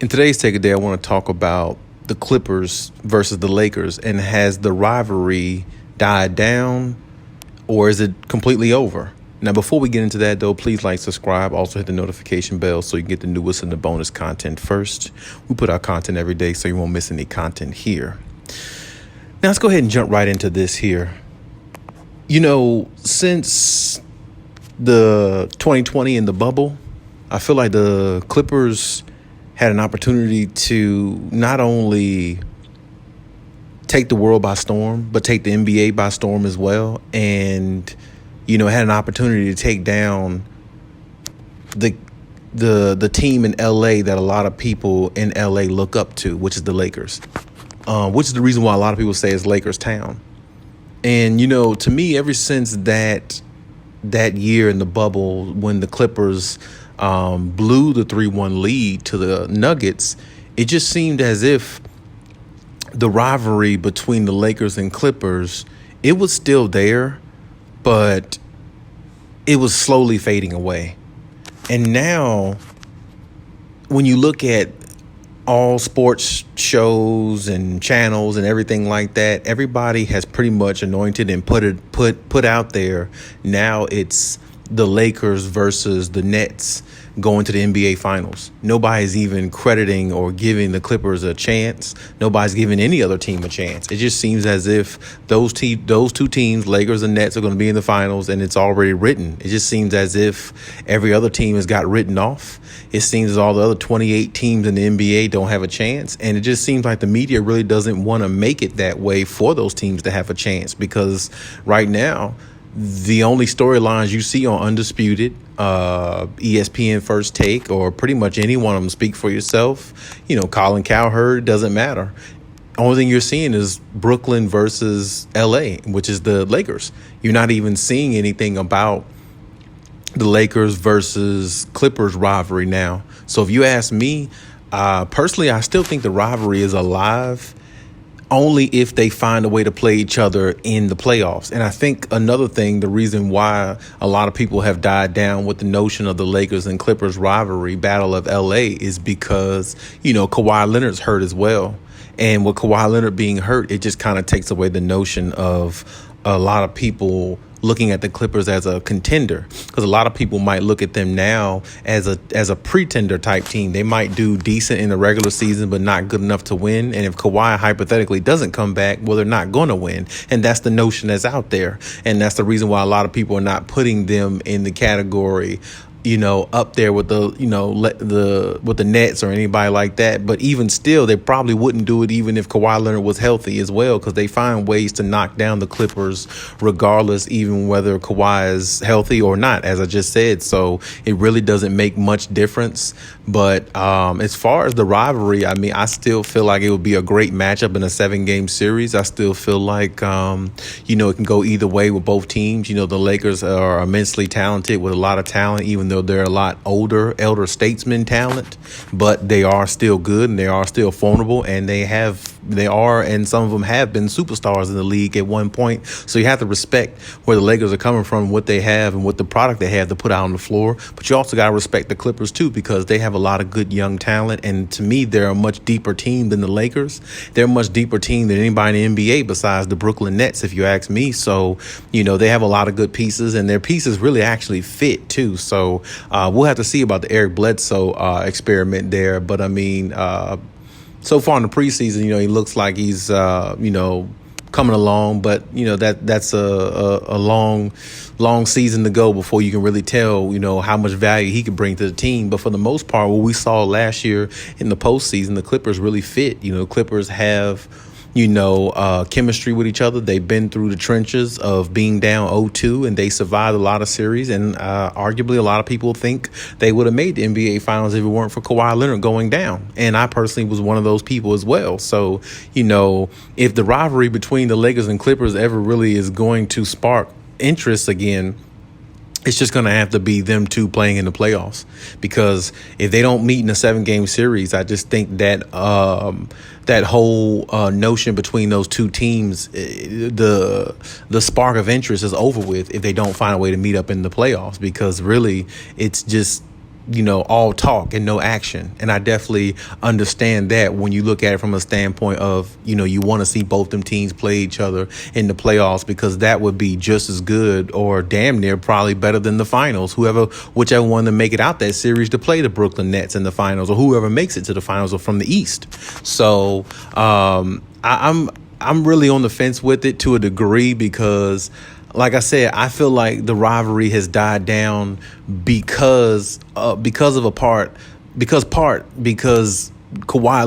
In today's Take a Day, I want to talk about the Clippers versus the Lakers, and has the rivalry died down or is it completely over? Now, before we get into that, though, please like, subscribe. Also hit the notification bell so you can get the newest and the bonus content first. We put out content every day, so you won't miss any content here. Now, let's go ahead and jump right into this here. Since the 2020 in the bubble, I feel like the Clippers had an opportunity to not only take the world by storm, but take the NBA by storm as well. And, had an opportunity to take down the team in LA that a lot of people in LA look up to, which is the Lakers, which is the reason why a lot of people say it's Lakers town. And, to me, ever since that year in the bubble when the Clippers blew the 3-1 lead to the Nuggets, it just seemed as if the rivalry between the Lakers and Clippers, it was still there, but it was slowly fading away. And now, when you look at all sports shows and channels and everything like that, everybody has pretty much anointed and put out there. Now it's the Lakers versus the Nets going to the NBA Finals. Nobody's even crediting or giving the Clippers a chance. Nobody's giving any other team a chance. It just seems as if those two teams, Lakers and Nets, are going to be in the finals, and it's already written. It just seems as if every other team has got written off. It seems as all the other 28 teams in the NBA don't have a chance, and it just seems like the media really doesn't want to make it that way for those teams to have a chance, because right now, the only storylines you see on Undisputed, ESPN First Take, or pretty much any one of them, Speak for Yourself, Colin Cowherd, doesn't matter. Only thing you're seeing is Brooklyn versus LA, which is the Lakers. You're not even seeing anything about the Lakers versus Clippers rivalry now. So if you ask me, personally, I still think the rivalry is alive, only if they find a way to play each other in the playoffs. And I think another thing, the reason why a lot of people have died down with the notion of the Lakers and Clippers rivalry, Battle of LA, is because, Kawhi Leonard's hurt as well. And with Kawhi Leonard being hurt, it just kind of takes away the notion of a lot of people looking at the Clippers as a contender, because a lot of people might look at them now as a pretender type team. They might do decent in the regular season, but not good enough to win. And if Kawhi hypothetically doesn't come back, well, they're not going to win. And that's the notion that's out there. And that's the reason why a lot of people are not putting them in the category, up there with with the Nets or anybody like that. But even still, they probably wouldn't do it even if Kawhi Leonard was healthy as well, because they find ways to knock down the Clippers regardless, even whether Kawhi is healthy or not, as I just said. So it really doesn't make much difference. But as far as the rivalry, I still feel like it would be a great matchup in a 7-game series. I still feel like, it can go either way with both teams. The Lakers are immensely talented with a lot of talent, even though they're a lot elder statesman talent, but they are still good and they are still formidable, and and some of them have been superstars in the league at one point. So you have to respect where the Lakers are coming from, what they have and what the product they have to put out on the floor. But you also got to respect the Clippers too, because they have a lot of good young talent. And to me, they're a much deeper team than the Lakers. They're a much deeper team than anybody in the NBA besides the Brooklyn Nets, if you ask me. So, they have a lot of good pieces, and their pieces really actually fit too. So we'll have to see about the Eric Bledsoe experiment there. But so far in the preseason, he looks like he's, coming along. But, that's a long season to go before you can really tell, how much value he could bring to the team. But for the most part, what we saw last year in the postseason, the Clippers really fit. Clippers have, chemistry with each other. They've been through the trenches of being down 0-2, and they survived a lot of series. And arguably, a lot of people think they would have made the NBA Finals if it weren't for Kawhi Leonard going down. And I personally was one of those people as well. So, if the rivalry between the Lakers and Clippers ever really is going to spark interest again, it's just going to have to be them two playing in the playoffs, because if they don't meet in a 7-game series, I just think that that whole notion between those two teams, the spark of interest is over with if they don't find a way to meet up in the playoffs, because really it's just all talk and no action. And I definitely understand that when you look at it from a standpoint of, you want to see both them teams play each other in the playoffs, because that would be just as good or damn near probably better than the finals. Whichever one to make it out that series to play the Brooklyn Nets in the finals, or whoever makes it to the finals or from the East. So I'm really on the fence with it to a degree, because like I said, I feel like the rivalry has died down because Kawhi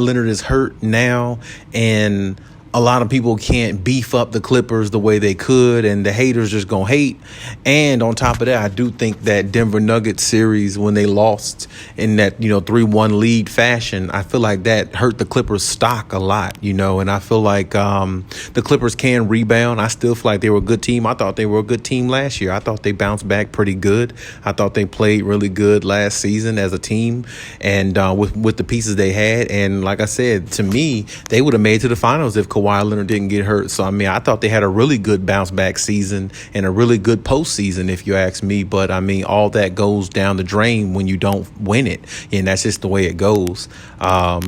Leonard is hurt now, and a lot of people can't beef up the Clippers the way they could, and the haters just gonna hate. And on top of that, I do think that Denver Nuggets series, when they lost in that 3-1 lead fashion, I feel like that hurt the Clippers stock a lot, and I feel like the Clippers can rebound. I still feel like they were a good team. I thought they were a good team last year. I thought they bounced back pretty good. I thought they played really good last season as a team, and with the pieces they had. And like I said, to me, they would have made it to the finals if Kawhi Leonard didn't get hurt. So, I thought they had a really good bounce back season and a really good postseason, if you ask me. But, all that goes down the drain when you don't win it. And that's just the way it goes. Hey,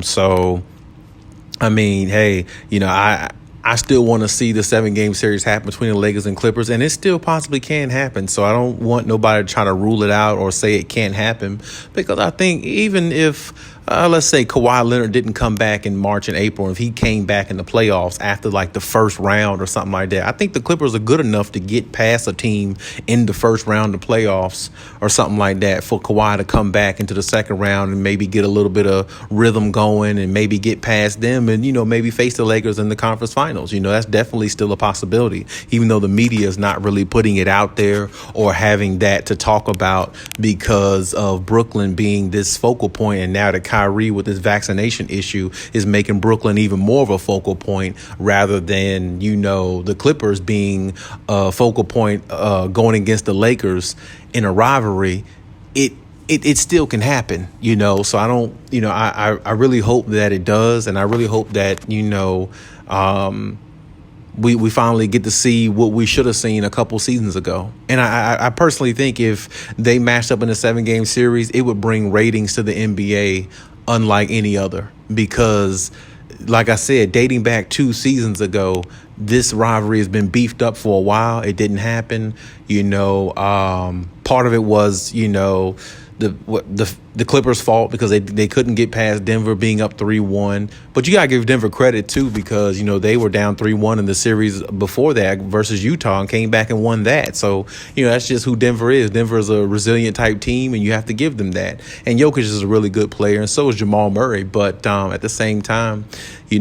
I still want to see the 7-game series happen between the Lakers and Clippers, and it still possibly can happen. So I don't want nobody to try to rule it out or say it can't happen, because I think even if let's say Kawhi Leonard didn't come back in March and April, and if he came back in the playoffs after like the first round or something like that, I think the Clippers are good enough to get past a team in the first round of playoffs or something like that for Kawhi to come back into the second round and maybe get a little bit of rhythm going and maybe get past them and, maybe face the Lakers in the conference finals. That's definitely still a possibility, even though the media is not really putting it out there or having that to talk about because of Brooklyn being this focal point, and now that Kyrie with this vaccination issue is making Brooklyn even more of a focal point rather than, the Clippers being a focal point going against the Lakers in a rivalry. It still can happen, so I don't, I really hope that it does. And I really hope that, we finally get to see what we should have seen a couple seasons ago. And I personally think if they matched up in a 7-game series, it would bring ratings to the NBA unlike any other, because like I said, dating back 2 seasons ago, this rivalry has been beefed up for a while. It didn't happen. Part of it was, the Clippers' fault because they couldn't get past Denver being up 3-1. But you got to give Denver credit, too, because, they were down 3-1 in the series before that versus Utah and came back and won that. So, that's just who Denver is. Denver is a resilient type team, and you have to give them that. And Jokic is a really good player, and so is Jamal Murray. But at the same time,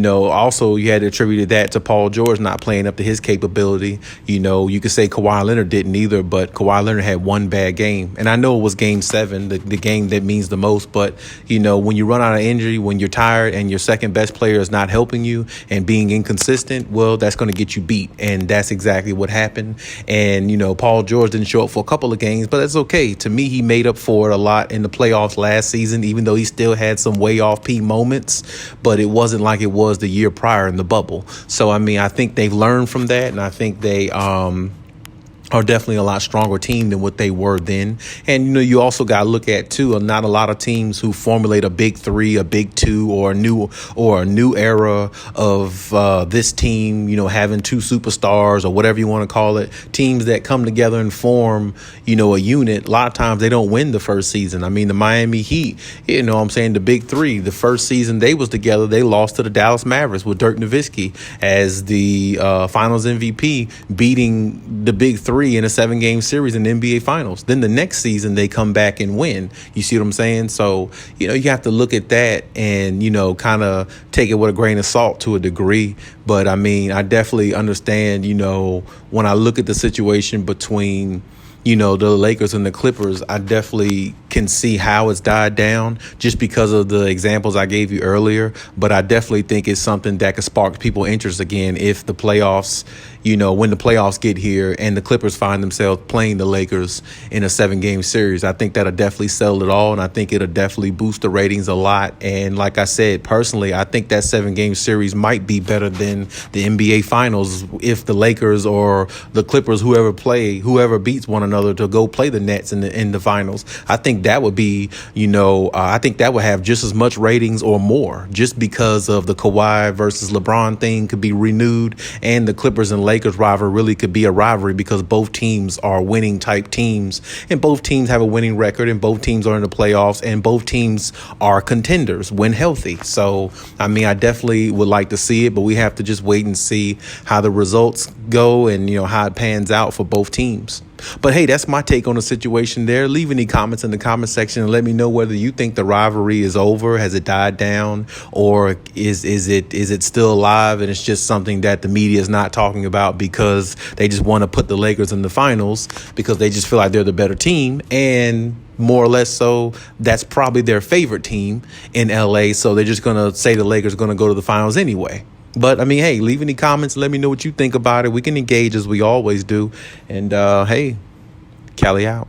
also you had to attribute that to Paul George not playing up to his capability. You could say Kawhi Leonard didn't either, but Kawhi Leonard had one bad game. And I know it was Game 7, the game that means the most. But, when you run out of injury, when you're tired and your second best player is not helping you and being inconsistent, well, that's going to get you beat. And that's exactly what happened. And, Paul George didn't show up for a couple of games, but that's okay. To me, he made up for it a lot in the playoffs last season, even though he still had some way off P moments. But it wasn't like it was the year prior in the bubble. So, I think they've learned from that, and I think they are definitely a lot stronger team than what they were then. And, you also got to look at, too, not a lot of teams who formulate a big 3, a big 2, or a new era of this team, having 2 superstars or whatever you want to call it. Teams that come together and form, a unit. A lot of times they don't win the first season. The Miami Heat, the big 3, the first season they was together, they lost to the Dallas Mavericks with Dirk Nowitzki as the finals MVP, beating the big 3 in a 7-game series in the NBA Finals. Then the next season they come back and win. You see what I'm saying? So, you have to look at that and, kind of take it with a grain of salt to a degree. But I definitely understand, when I look at the situation between, the Lakers and the Clippers, I definitely can see how it's died down just because of the examples I gave you earlier. But I definitely think it's something that could spark people interest again if the playoffs, when the playoffs get here and the Clippers find themselves playing the Lakers in a 7-game series. I think that'll definitely settle it all, and I think it'll definitely boost the ratings a lot. And like I said, personally, I think that 7-game series might be better than the NBA Finals if the Lakers or the Clippers, whoever beats one another to go play the Nets in the finals. I think think that would be, I think that would have just as much ratings or more, just because of the Kawhi versus LeBron thing could be renewed, and the Clippers and Lakers rivalry really could be a rivalry because both teams are winning type teams, and both teams have a winning record, and both teams are in the playoffs, and both teams are contenders when healthy. So, I mean, I definitely would like to see it, but we have to just wait and see how the results go and, how it pans out for both teams. But hey, that's my take on the situation there. Leave any comments in the comment section and let me know whether you think the rivalry is over, has it died down, or is it still alive and it's just something that the media is not talking about because they just want to put the Lakers in the finals because they just feel like they're the better team, and more or less so that's probably their favorite team in LA, so they're just going to say the Lakers are going to go to the finals anyway. But, I mean, hey, leave any comments. Let me know what you think about it. We can engage as we always do. And, hey, Cali out.